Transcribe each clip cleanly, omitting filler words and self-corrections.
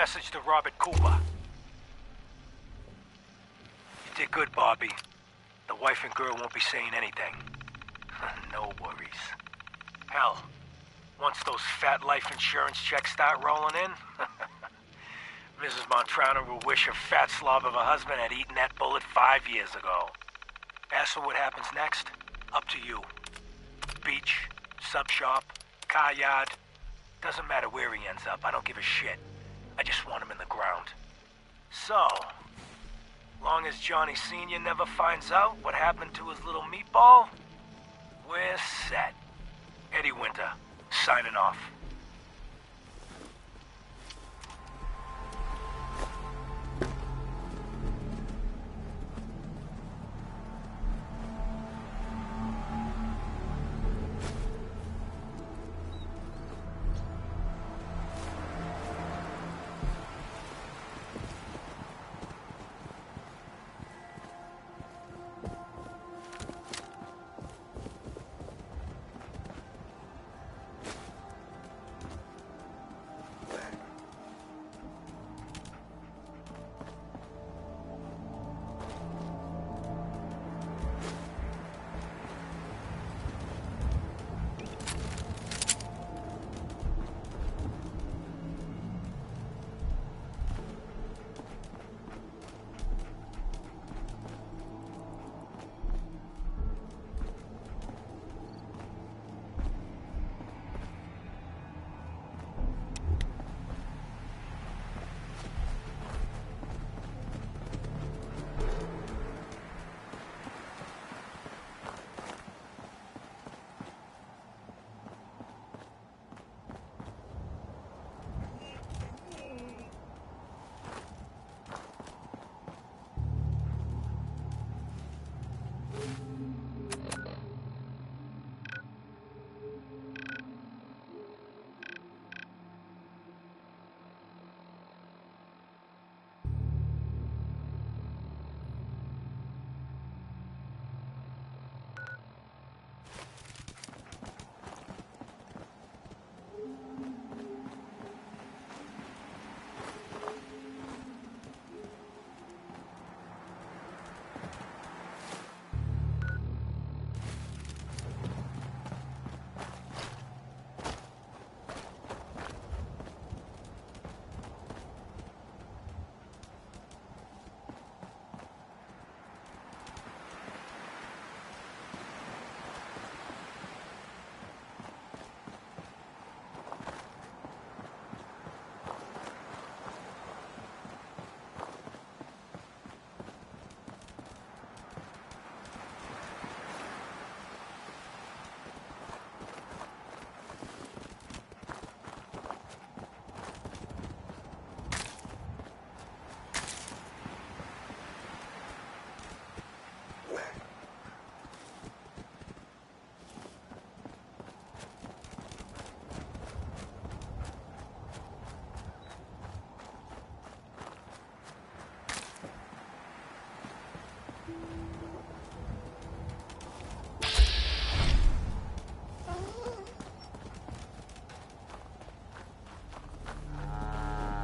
Message to Robert Cooper. You did good, Bobby. The wife and girl won't be saying anything. No worries. Hell, once those fat life insurance checks start rolling in, Mrs. Montrano will wish her fat slob of a husband had eaten that bullet 5 years ago. As for what happens next, up to you. Beach, sub shop, car yard. Doesn't matter where he ends up, I don't give a shit. I just want him in the ground. So, long as Johnny Sr. never finds out what happened to his little meatball, we're set. Eddie Winter, signing off.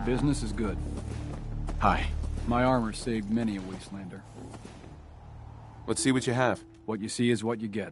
Business is good. Hi. My armor saved many a wastelander. Let's see what you have. What you see is what you get.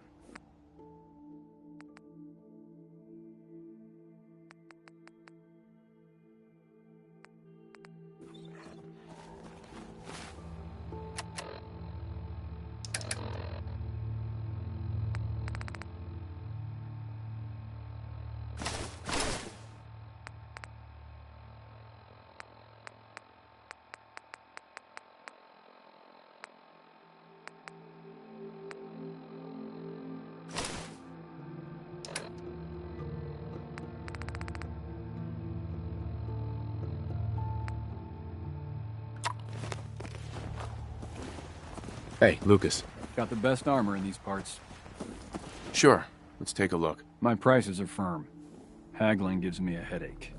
Hey, Lucas. Got the best armor in these parts. Sure. Let's take a look. My prices are firm. Haggling gives me a headache.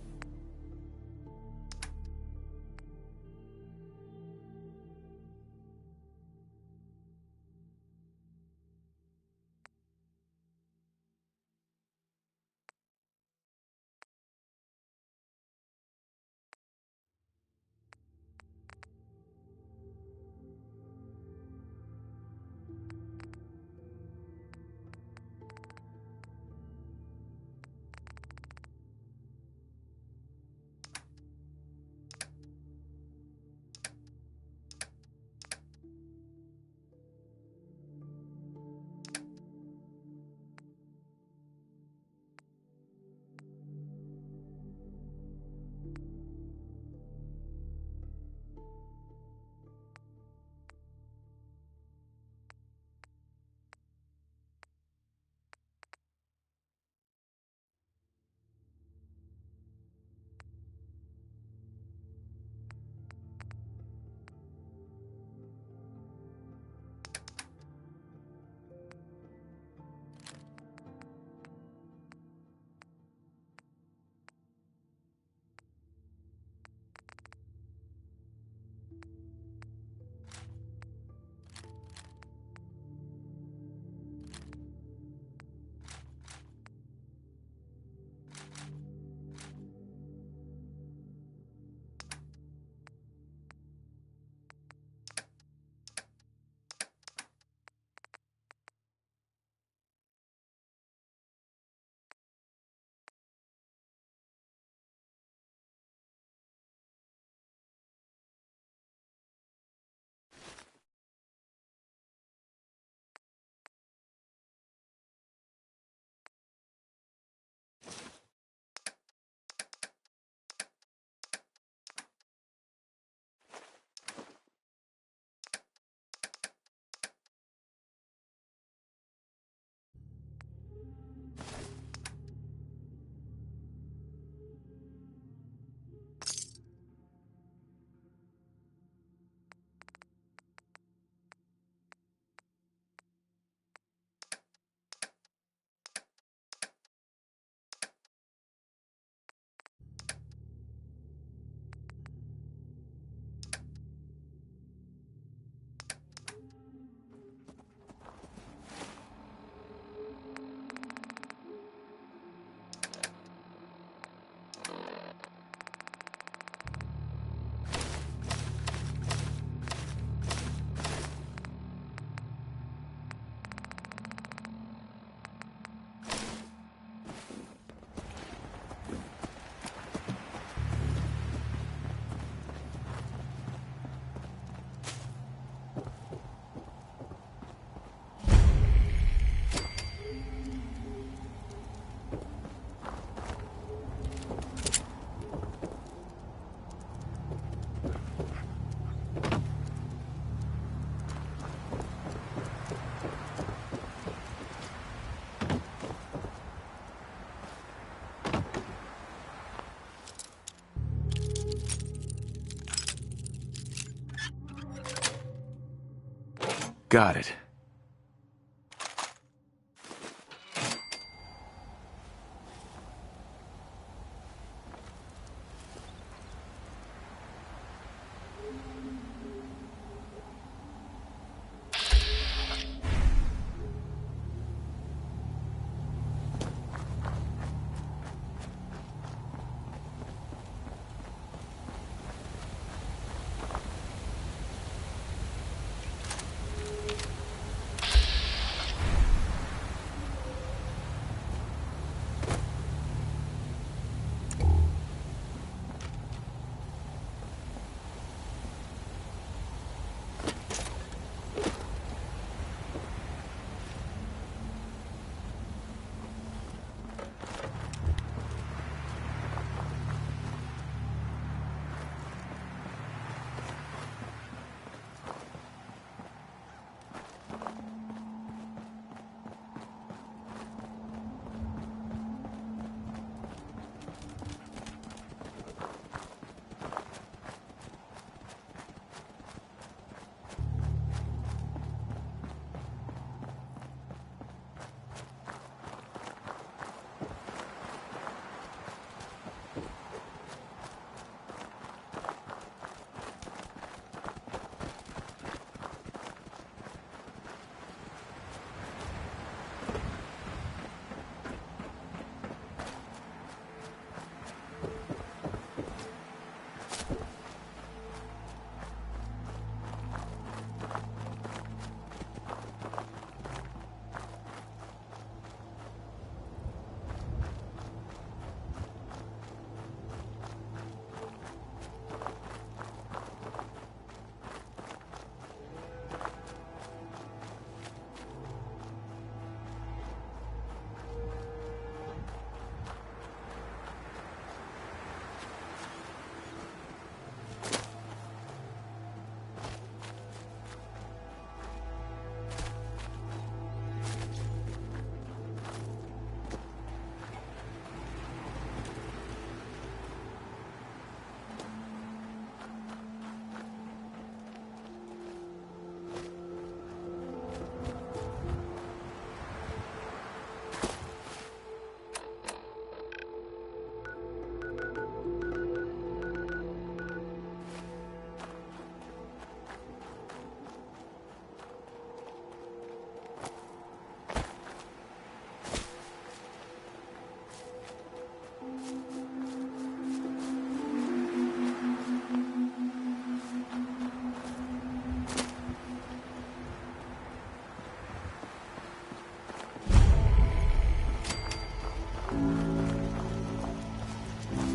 Got it.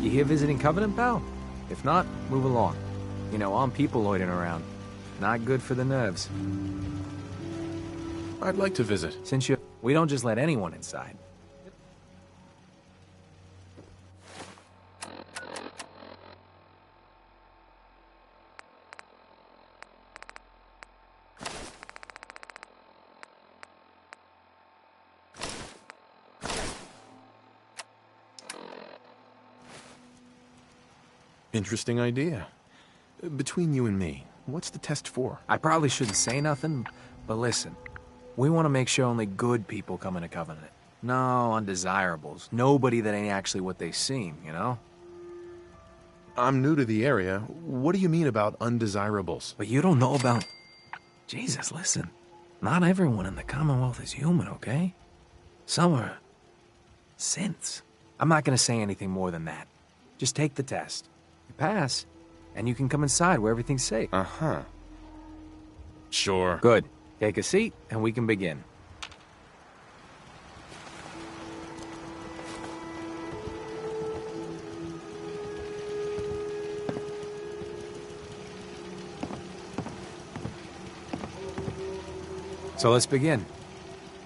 You here visiting Covenant, pal? If not, move along. You know, armed people loitering around. Not good for the nerves. I'd like to visit. We don't just let anyone inside. Interesting idea. Between you and me, what's the test for? I probably shouldn't say nothing, but listen. We want to make sure only good people come into Covenant. No undesirables. Nobody that ain't actually what they seem, you know? I'm new to the area. What do you mean about undesirables? But you don't know about... Jesus, listen. Not everyone in the Commonwealth is human, okay? Some are... synths. I'm not gonna say anything more than that. Just take the test. You pass, and you can come inside where everything's safe. Uh-huh. Sure. Good. Take a seat, and we can begin. So let's begin.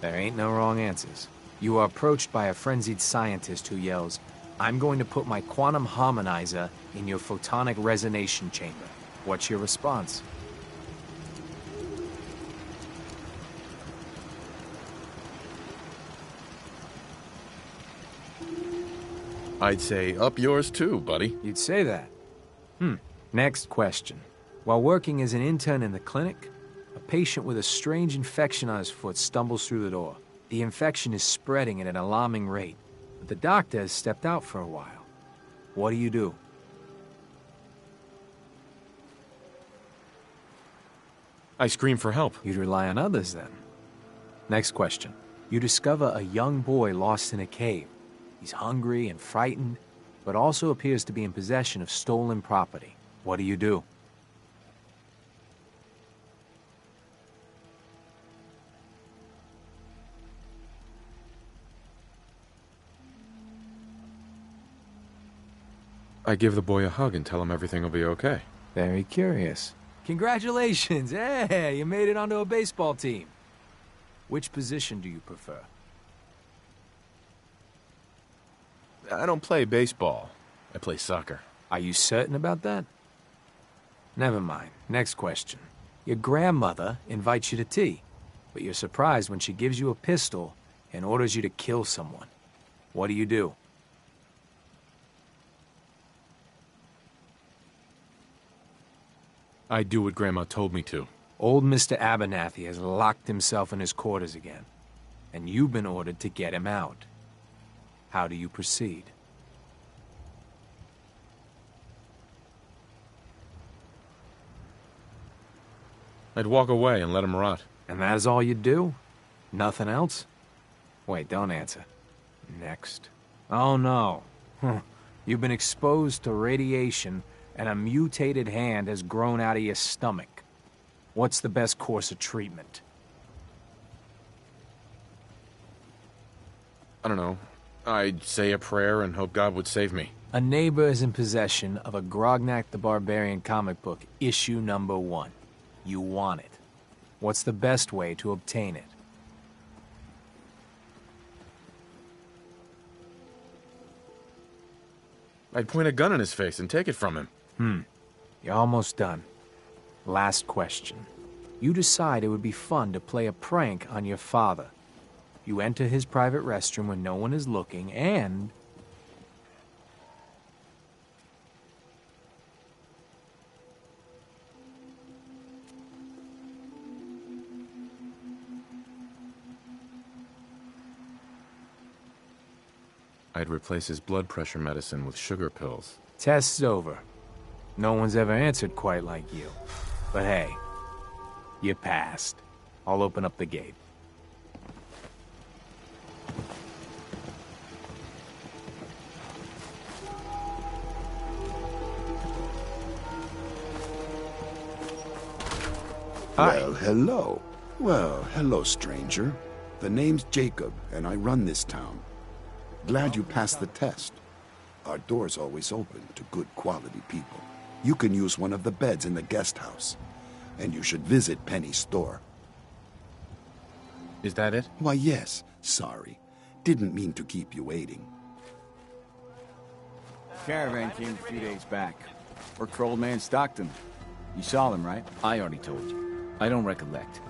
There ain't no wrong answers. You are approached by a frenzied scientist who yells, "I'm going to put my quantum harmonizer in your photonic resonation chamber." What's your response? I'd say up yours too, buddy. You'd say that. Next question. While working as an intern in the clinic, A patient with a strange infection on his foot stumbles through the door. The infection is spreading at an alarming rate, but the doctor has stepped out for a while. What do you do? I scream for help. You'd rely on others then. Next question. You discover a young boy lost in a cave. He's hungry and frightened, but also appears to be in possession of stolen property. What do you do? I give the boy a hug and tell him everything will be okay. Very curious. Congratulations! Hey, you made it onto a baseball team. Which position do you prefer? I don't play baseball. I play soccer. Are you certain about that? Never mind. Next question. Your grandmother invites you to tea, but you're surprised when she gives you a pistol and orders you to kill someone. What do you do? I do what Grandma told me to. Old Mr. Abernathy has locked himself in his quarters again, and you've been ordered to get him out. How do you proceed? I'd walk away and let him rot. And that is all you do? Nothing else? Wait, don't answer. Next. Oh no. You've been exposed to radiation and a mutated hand has grown out of your stomach. What's the best course of treatment? I don't know. I'd say a prayer and hope God would save me. A neighbor is in possession of a Grognak the Barbarian comic book, issue number 1. You want it. What's the best way to obtain it? I'd point a gun in his face and take it from him. You're almost done. Last question. You decide it would be fun to play a prank on your father. You enter his private restroom when no one is looking, and... I'd replace his blood pressure medicine with sugar pills. Test's over. No one's ever answered quite like you. But hey, you passed. I'll open up the gate. Hi. Well, hello. Well, hello, stranger. The name's Jacob, and I run this town. Glad you passed the test. Our door's always open to good quality people. You can use one of the beds in the guest house. And you should visit Penny's store. Is that it? Why, yes. Sorry. Didn't mean to keep you waiting. Caravan came a few days back. Worked for old man Stockton. You saw them, right? I already told you. I don't recollect.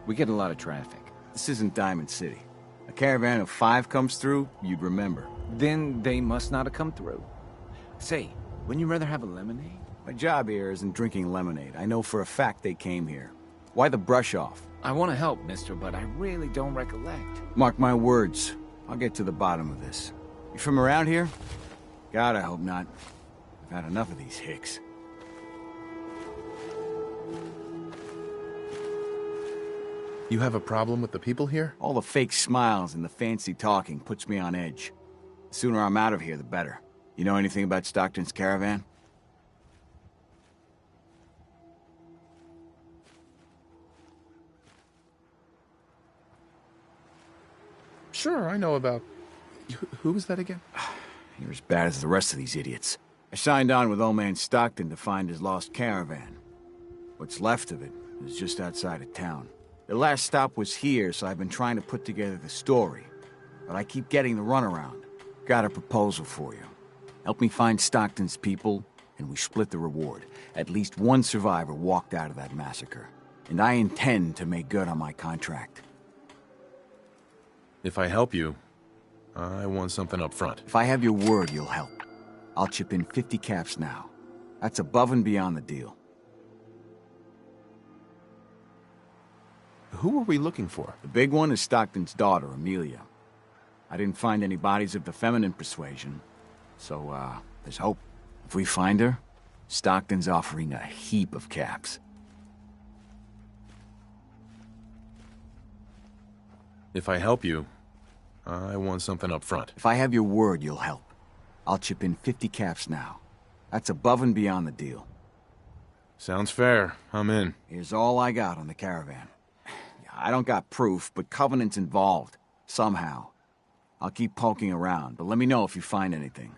We get a lot of traffic. This isn't Diamond City. A caravan of 5 comes through, you'd remember. Then they must not have come through. Say, wouldn't you rather have a lemonade? My job here isn't drinking lemonade. I know for a fact they came here. Why the brush off? I want to help, mister, but I really don't recollect. Mark my words. I'll get to the bottom of this. You from around here? God, I hope not. I've had enough of these hicks. You have a problem with the people here? All the fake smiles and the fancy talking puts me on edge. The sooner I'm out of here, the better. You know anything about Stockton's caravan? Sure, I know about... Who was that again? You're as bad as the rest of these idiots. I signed on with old man Stockton to find his lost caravan. What's left of it is just outside of town. The last stop was here, so I've been trying to put together the story. But I keep getting the runaround. Got a proposal for you. Help me find Stockton's people, and we split the reward. At least one survivor walked out of that massacre. And I intend to make good on my contract. If I help you, I want something up front. If I have your word, you'll help. I'll chip in 50 caps now. That's above and beyond the deal. Who are we looking for? The big one is Stockton's daughter, Amelia. I didn't find any bodies of the feminine persuasion, so, there's hope. If we find her, Stockton's offering a heap of caps. If I help you, I want something up front. If I have your word, you'll help. I'll chip in 50 caps now. That's above and beyond the deal. Sounds fair. I'm in. Here's all I got on the caravan. I don't got proof, but Covenant's involved. Somehow. I'll keep poking around, but let me know if you find anything.